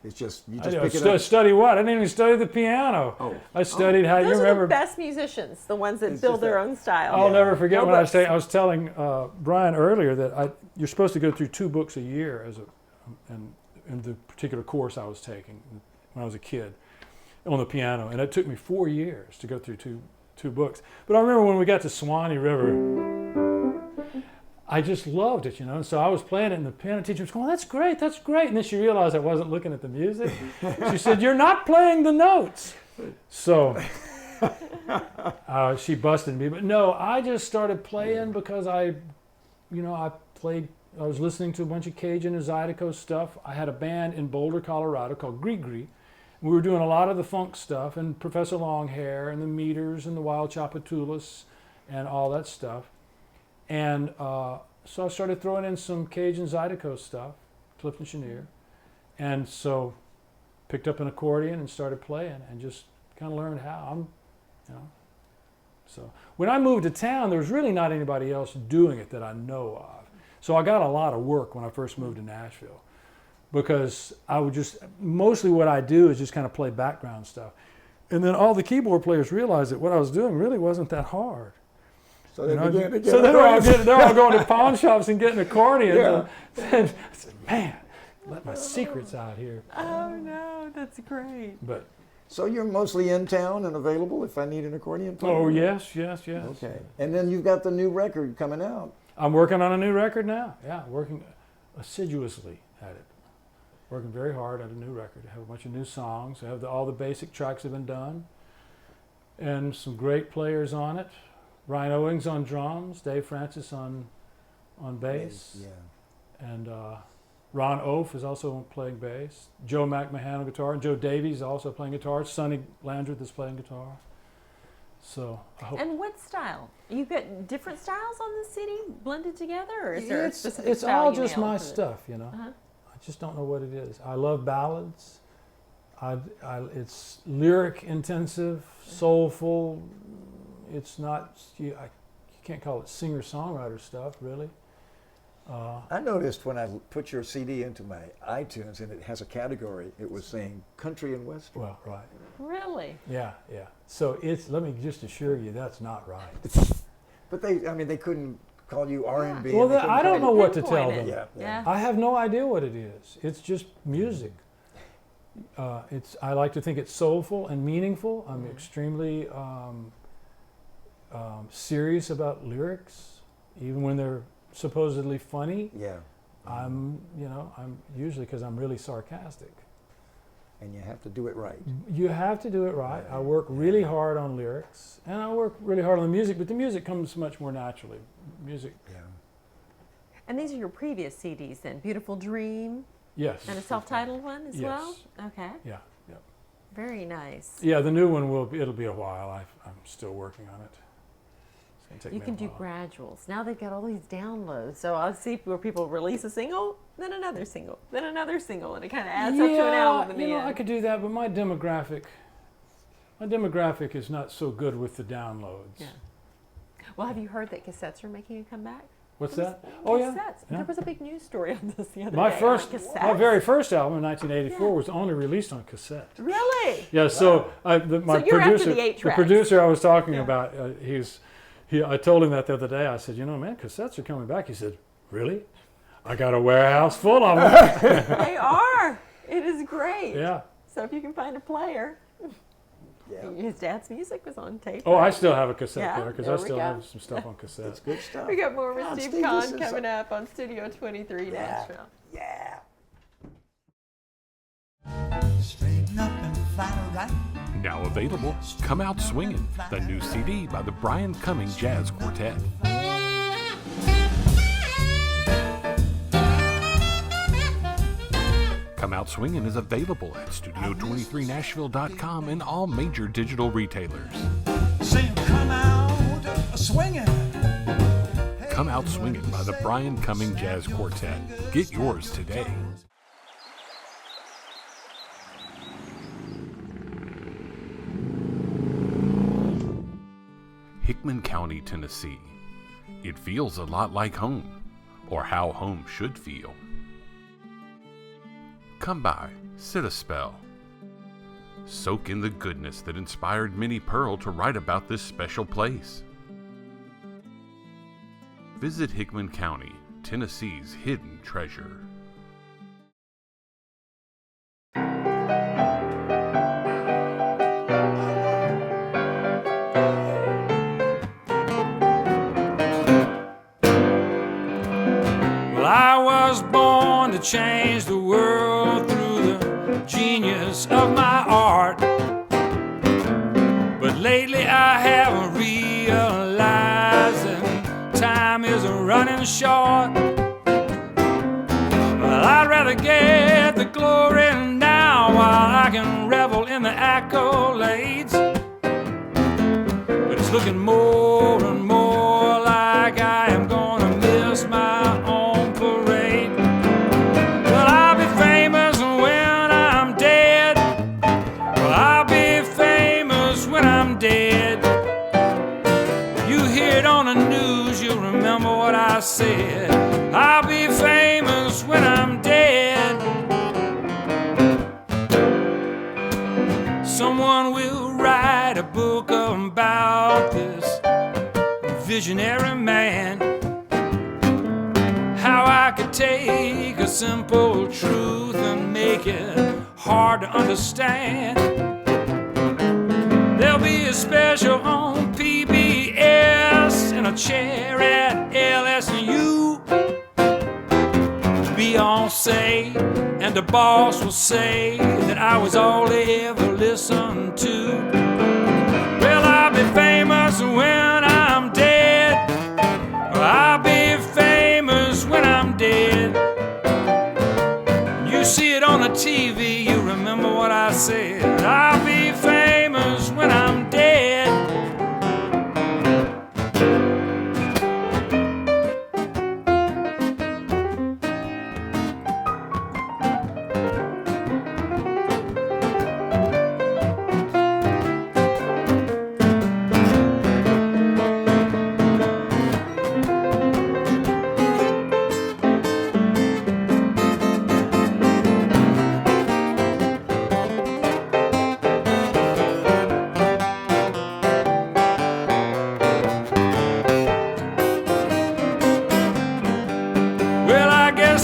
It's just, you I just didn't pick it up? study what? I didn't even study the piano. Oh. I studied how, Those you are remember. the best musicians, the ones that It's build just their that- own style. I'll never forget No when books. I was telling Bryan earlier that you're supposed to go through 2 books a year in the particular course I was taking when I was a kid on the piano, and it took me 4 years to go through two books. But I remember when we got to Swanee River, I just loved it, you know. And so I was playing it, and the piano teacher was going, "That's great, that's great." And then she realized I wasn't looking at the music. She said, "You're not playing the notes." So she busted me. But no, I just started playing because I was listening to a bunch of Cajun and Zydeco stuff. I had a band in Boulder, Colorado called Gree. We were doing a lot of the funk stuff, and Professor Longhair, and the Meters, and the Wild Chapatulas, and all that stuff. And so I started throwing in some Cajun Zydeco stuff, Clifton Chenier, and so picked up an accordion and started playing, and just kind of learned how. So when I moved to town, there was really not anybody else doing it that I know of. So I got a lot of work when I first moved to Nashville, because I would mostly what I do is just kind of play background stuff. And then all the keyboard players realized that what I was doing really wasn't that hard. So they began to get So they're accordions. all going to pawn shops and getting accordions. Yeah. And I said, man, let my secrets out here. Oh no, that's great. But So you're mostly in town and available if I need an accordion player? oh yes. Okay. And then you've got the new record coming out. I'm working on a new record now. Yeah, working assiduously at it. Working very hard at a new record. I have a bunch of new songs. I have all the basic tracks have been done, and some great players on it. Ryan Owings on drums, Dave Francis on bass, Yeah. and Ron Oaf is also playing bass. Joe McMahon on guitar. And Joe Davies also playing guitar. Sonny Landreth is playing guitar. So I hope. And what style? You got different styles on the CD blended together, or is there a specific It's style all you just nailed my for it? stuff, you know. I just don't know what it is. I love ballads. It's lyric intensive, soulful. It's not. You can't call it singer-songwriter stuff, really. I noticed when I put your CD into my iTunes and it has a category, it was saying country and western. Well, right. Really? Yeah. So let me just assure you that's not right. But they couldn't call you R&B. Well, and they couldn't I don't call know you- what to tell Pinpoint them. it. Yeah. I have no idea what it is. It's just music. I like to think it's soulful and meaningful. I'm extremely serious about lyrics, even when they're supposedly funny. Yeah. I'm usually, because I'm really sarcastic. And you have to do it right. You have to do it right. I work really hard on lyrics, and I work really hard on the music, but the music comes much more naturally. Music. Yeah. And these are your previous CDs then? Beautiful Dream Yes. and a self-titled one as well? Yes. Okay. Yeah. Very nice. Yeah, the new one it'll be a while. I'm still working on it. It's gonna take You me can a do while. graduals. Now they've got all these downloads. So I'll see where people release a single, then another single, then another single, and it kind of adds up to an album in the end. I could do that, but my demographic is not so good with the downloads. Yeah. Well, have you heard that cassettes are making a comeback? What's that? Oh yeah. Cassettes. Yeah. There was a big news story on this the other My day. my very first album in 1984 was only released on cassette. Really? Yeah, so my So you're after producer, the 8 the tracks. producer I was talking about, I told him that the other day. I said, man, cassettes are coming back. He said, really? I got a warehouse full of them. They are. It is great. Yeah. So if you can find a player. Yeah. His dad's music was on tape. Oh, I right? still have a cassette Yeah, player because there I we still go. have some stuff on cassette. That's good stuff. We got more with God, Steve Steve, Conn this is coming up on Studio 23 Nashville. Yeah. Straighten up and find a right. Now available, Come Out Swingin', the new CD by the Bryan Cumming Jazz Quartet. Come Out Swingin' is available at Studio23Nashville.com and all major digital retailers. Saying come out swinging. Come Out Swingin' by the Bryan Cumming Jazz Quartet. Get yours today. Hickman County, Tennessee. It feels a lot like home, or how home should feel. Come by, sit a spell. Soak in the goodness that inspired Minnie Pearl to write about this special place. Visit Hickman County, Tennessee's hidden treasure. Well, I was born to change the world through the genius of my art. But lately I have realized that time is running short. Well, I'd rather get the glory now while I can revel in the accolades. But it's looking more and more like I am gonna miss my own parade. Well, I'll be famous when I'm dead. Well, I'll be famous when I'm dead. You hear it on the news, you'll remember what I said. I'll be famous when I'm dead. Someone will write a book about this visionary man. How I could take a simple truth and make it hard to understand. There'll be a special on PBS and a chair at LSU. Beyonce and the boss will say that I was all they ever listened to. Well, I'll be famous when I'm dead. Well, I'll be famous when I'm dead. TV, you remember what I said. I'll be famous when I'm dead.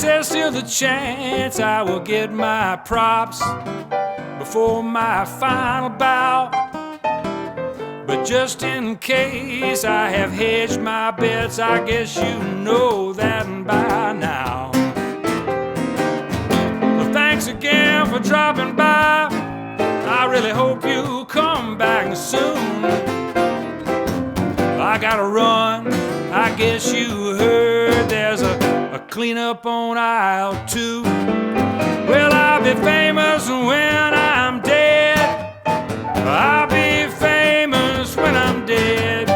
There's still the chance I will get my props before my final bout. But just in case I have hedged my bets, I guess you know that by now. Well, thanks again for dropping by. I really hope you come back soon. I gotta run, I guess you heard there's a cleanup on aisle 2. Well, I'll be famous when I'm dead. I'll be famous when I'm dead.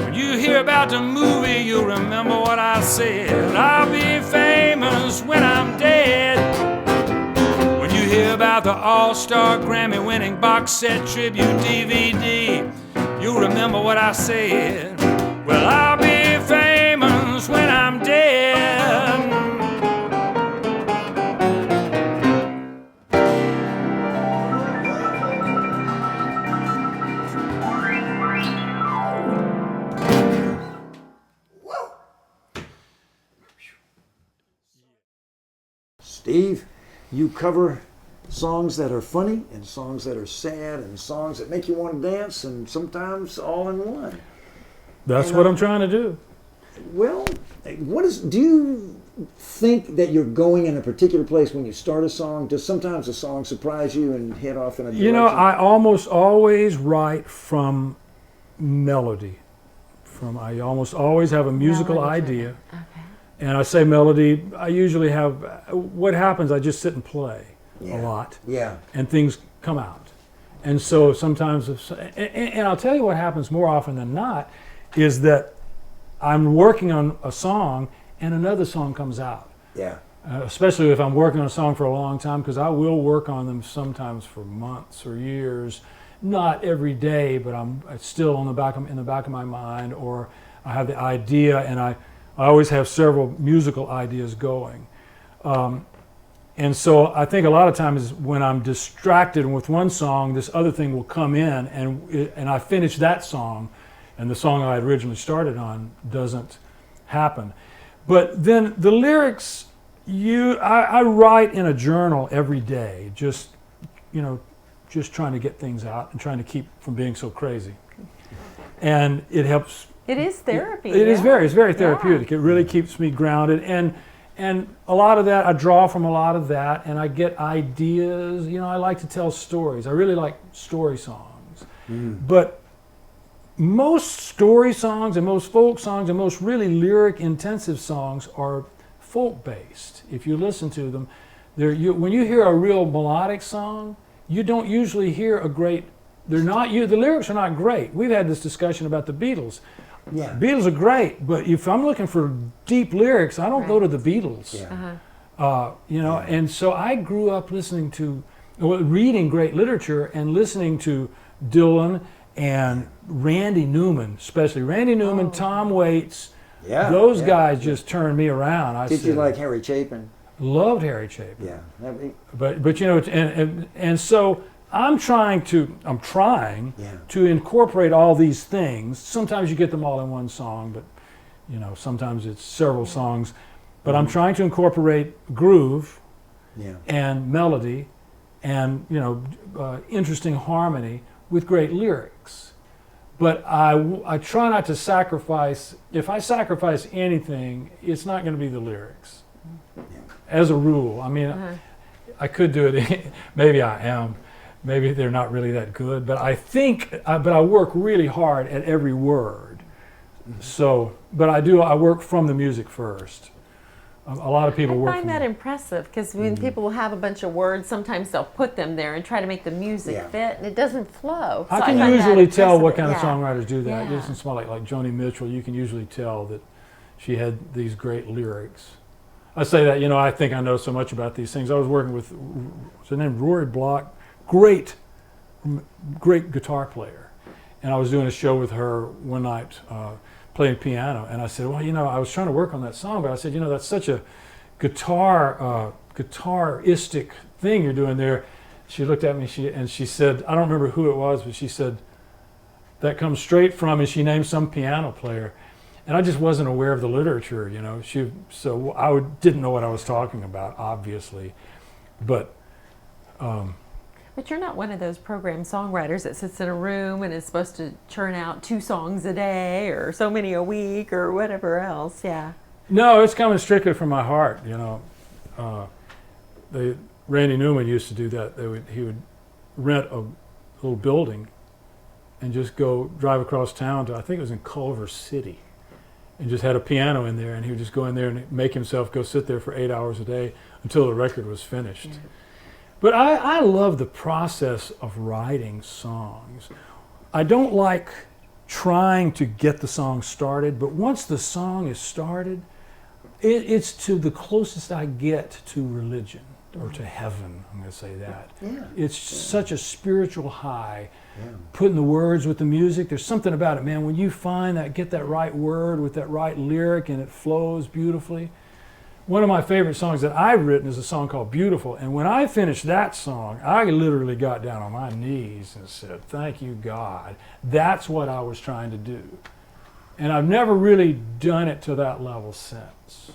When you hear about the movie, you'll remember what I said. I'll be famous when I'm dead. When you hear about the All-Star Grammy-winning box set tribute DVD, you'll remember what I said. Well, I'll be famous when I'm dead. Steve, you cover songs that are funny and songs that are sad and songs that make you want to dance, and sometimes all in one. That's what I'm trying to do. Well, do you think that you're going in a particular place when you start a song? Does sometimes a song surprise you and head off in a direction? You know, I almost always write from melody. I almost always have a musical idea. Okay. And I say melody, I usually have, what happens, I just sit and play a lot. Yeah. And things come out. And so sometimes, and I'll tell you what happens more often than not, is that I'm working on a song and another song comes out. Yeah. Especially if I'm working on a song for a long time, because I will work on them sometimes for months or years. Not every day, but it's still in the back of my mind, or I have the idea, and I always have several musical ideas going. And so I think a lot of times when I'm distracted with one song, this other thing will come in, and I finish that song, and the song I originally started on doesn't happen. But then the lyrics, I write in a journal every day, just trying to get things out and trying to keep from being so crazy. And it helps. It is therapy. It's very therapeutic. It really keeps me grounded. And a lot of that, I draw from a lot of that, and I get ideas. I like to tell stories. I really like story songs. But most story songs and most folk songs and most really lyric intensive songs are folk based. If you listen to them, when you hear a real melodic song, you don't usually hear the lyrics are not great. We've had this discussion about the Beatles. Yeah. Beatles are great, but if I'm looking for deep lyrics, I don't go to the Beatles. Yeah. And so I grew up reading great literature and listening to Dylan and Randy Newman, especially Randy Newman, Tom Waits. Yeah. Those guys just turned me around. Did you like Harry Chapin? Loved Harry Chapin. Yeah. But and so I'm trying to incorporate all these things. Sometimes you get them all in one song, but sometimes it's several songs. But I'm trying to incorporate groove and melody and interesting harmony with great lyrics. But I try not to sacrifice. If I sacrifice anything, it's not going to be the lyrics. As a rule, I mean, I could do it. Maybe I am. Maybe they're not really that good. But but I work really hard at every word. So, but I work from the music first. a lot of people I work find from that home. impressive because when people will have a bunch of words, sometimes they'll put them there and try to make the music Yeah. fit, and it doesn't flow. So I can find that usually tell what impressive. kind of Yeah. songwriters do that. Yeah. Just in small, like Joni Mitchell, you can usually tell that she had these great lyrics. I say that, I think I know so much about these things. I was working with, what's her name, Rory Block, great guitar player. And I was doing a show with her one night playing piano. And I said, well, I was trying to work on that song, but I said, that's such a guitaristic thing you're doing there. She looked at me and she said, I don't remember who it was, but she said, that comes straight from, and she named some piano player. And I just wasn't aware of the literature, so I didn't know what I was talking about, obviously. But But you're not one of those program songwriters that sits in a room and is supposed to churn out 2 songs a day or so many a week or whatever else. Yeah. no, it's coming strictly from my heart, Randy Newman used to do that. He would rent a little building and just go drive across town to, I think it was in Culver City, and just had a piano in there, and he would just go in there and make himself go sit there for 8 hours a day until the record was finished. Yeah. But I love the process of writing songs. I don't like trying to get the song started, but once the song is started, it's to the closest I get to religion or to heaven, I'm going to say that. Yeah. It's such a spiritual high. Yeah. Putting the words with the music, there's something about it, man. When you find that, get that right word with that right lyric and it flows beautifully. One of my favorite songs that I've written is a song called Beautiful. And when I finished that song, I literally got down on my knees and said, thank you, God. That's what I was trying to do. And I've never really done it to that level since.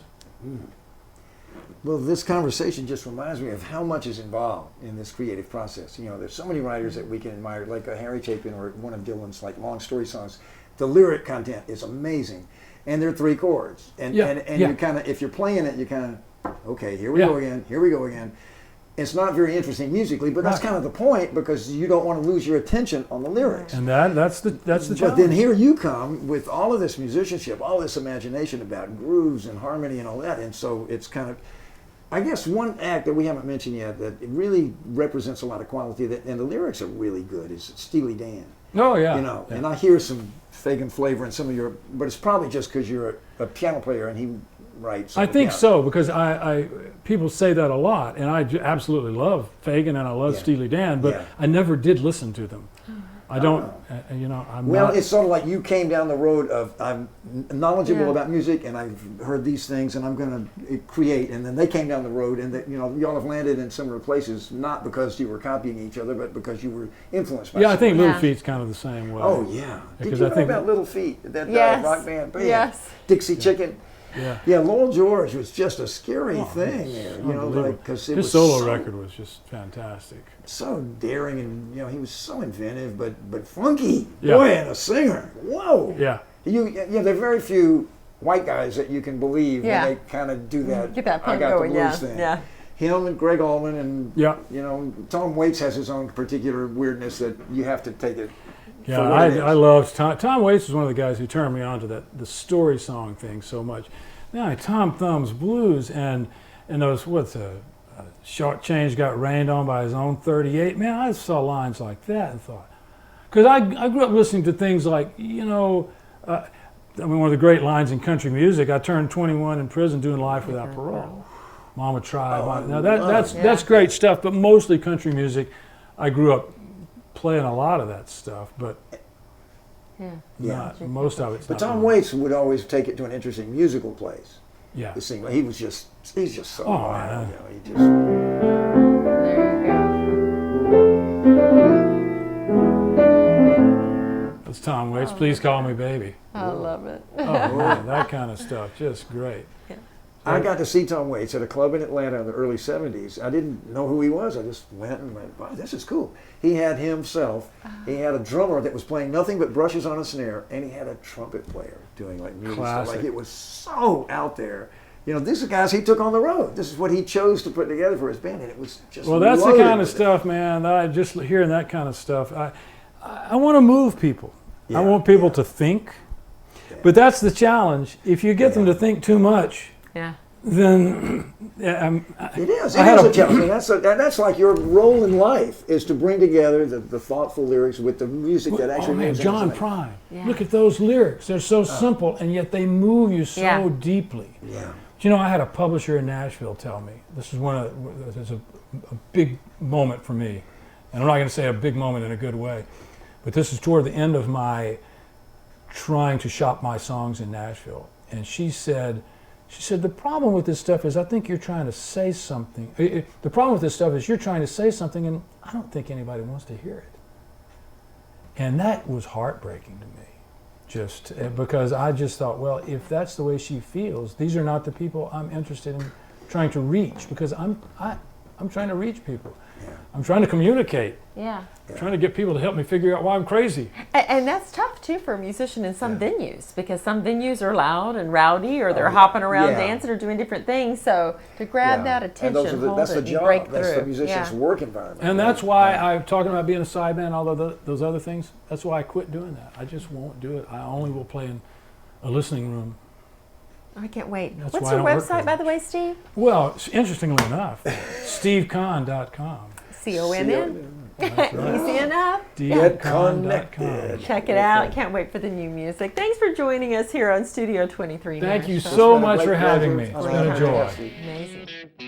Well, this conversation just reminds me of how much is involved in this creative process. There's so many writers that we can admire, like Harry Chapin or one of Dylan's long story songs. The lyric content is amazing, and they're 3 chords. And Yeah, yeah. you kind of, if you're playing it, you kind of, okay, here we Yeah. go again, here we go again. It's not very interesting musically, but that's Right. kind of the point, because you don't want to lose your attention on the lyrics. And that's the challenge. But then here you come with all of this musicianship, all this imagination about grooves and harmony and all that, and so it's kind of, I guess one act that we haven't mentioned yet that it really represents a lot of quality, that, and the lyrics are really good, is Steely Dan. Oh, yeah. Yeah. Yeah. And I hear some Fagan flavor in some of your, but it's probably just because you're a piano player and he writes. I think yeah. so, because I people say that a lot, and I absolutely love Fagan and I love Yeah. Steely Dan, but Yeah. I never did listen to them. I don't, I'm Well, not. it's sort of like you came down the road of, I'm knowledgeable Yeah. about music and I've heard these things and I'm going to create, and then they came down the road and that, y'all have landed in similar places, not because you were copying each other, but because you were influenced by Yeah, I think something. Little Yeah. Feat's kind of the same way. Oh yeah. Did Because you I know think- about Little Feat, that Yes. rock band? Yes. Dixie Chicken. Yeah. Yeah, Lowell George was just a scary Oh, thing it's there, unbelievable. because it His was solo so, record was just fantastic. so daring, and he was so inventive, but funky. Yeah. Boy, and a singer. Whoa. Yeah. There are very few white guys that you can believe Yeah. when they kind of do that. Get that I punk got going, the yeah. blues thing. Yeah. Him and Greg Allman and Yeah. Tom Waits has his own particular weirdness that you have to take it. Yeah, for what it is. I loved Tom Waits was one of the guys who turned me on to the story song thing so much. Now, Tom Thumb's blues and those, short change got rained on by his own 38. Man, I saw lines like that and thought, because I grew up listening to things like, one of the great lines in country music, I turned 21 in prison doing life without parole. Mama tried. Oh, I Now love that's great stuff, but mostly country music. I grew up playing a lot of that stuff, but Yeah. not most of it's But not Tom mine. Waits would always take it to an interesting musical place. Yeah. The singer, he's just so Oh, wild. man. He just. There you That's Tom Waits. Please call me baby. go. I love it. Oh, man, that kind of stuff, just great. I got to see Tom Waits at a club in Atlanta in the early 70s. I didn't know who he was. I just went and went, wow, this is cool. He had himself, he had a drummer that was playing nothing but brushes on a snare, and he had a trumpet player doing like music stuff. Classic. Like, it was so out there. These are guys he took on the road. This is what he chose to put together for his band, and it was just Well, that's the loaded kind of with it. stuff, man. I just hearing that kind of stuff. I want to move people. Yeah, I want people yeah. to think. But that's the challenge. If you get them to think too much, Yeah. then It is. I It had is a- a challenge. That's like your role in life is to bring together the thoughtful lyrics with the music that actually oh man, moves John into Prine. Yeah. Look at those lyrics. They're so simple, and yet they move you so Yeah. deeply. Yeah. You know, I had a publisher in Nashville tell me, this is a big moment for me. And I'm not going to say a big moment in a good way, but this is toward the end of my trying to shop my songs in Nashville. And she said, the problem with this stuff is I think you're trying to say something. The problem with this stuff is you're trying to say something and I don't think anybody wants to hear it. And that was heartbreaking to me. Just because I just thought, well, if that's the way she feels, these are not the people I'm interested in trying to reach, because I'm trying to reach people. Yeah. I'm trying to communicate. Yeah. I'm trying to get people to help me figure out why I'm crazy. And that's tough too for a musician in some venues, because some venues are loud and rowdy, or they're hopping around Yeah. dancing or doing different things. So to grab that And attention, those are hold that's it, the and job. break That's through. the musician's work environment. And that's why I'm talking about being a side man, all of those other things. That's why I quit doing that. I just won't do it. I only will play in a listening room. I can't wait. That's What's why I your don't work website, very by the way, Steve? Well, interestingly enough, steveconn.com. CONN. That's right. Easy enough. Get steveconn.com. connected. Check it out. Can't wait for the new music. Thanks for joining us here on Studio 23. Thank you Nashville. so It's been a much great for having pleasure. me. It's been a joy. Amazing.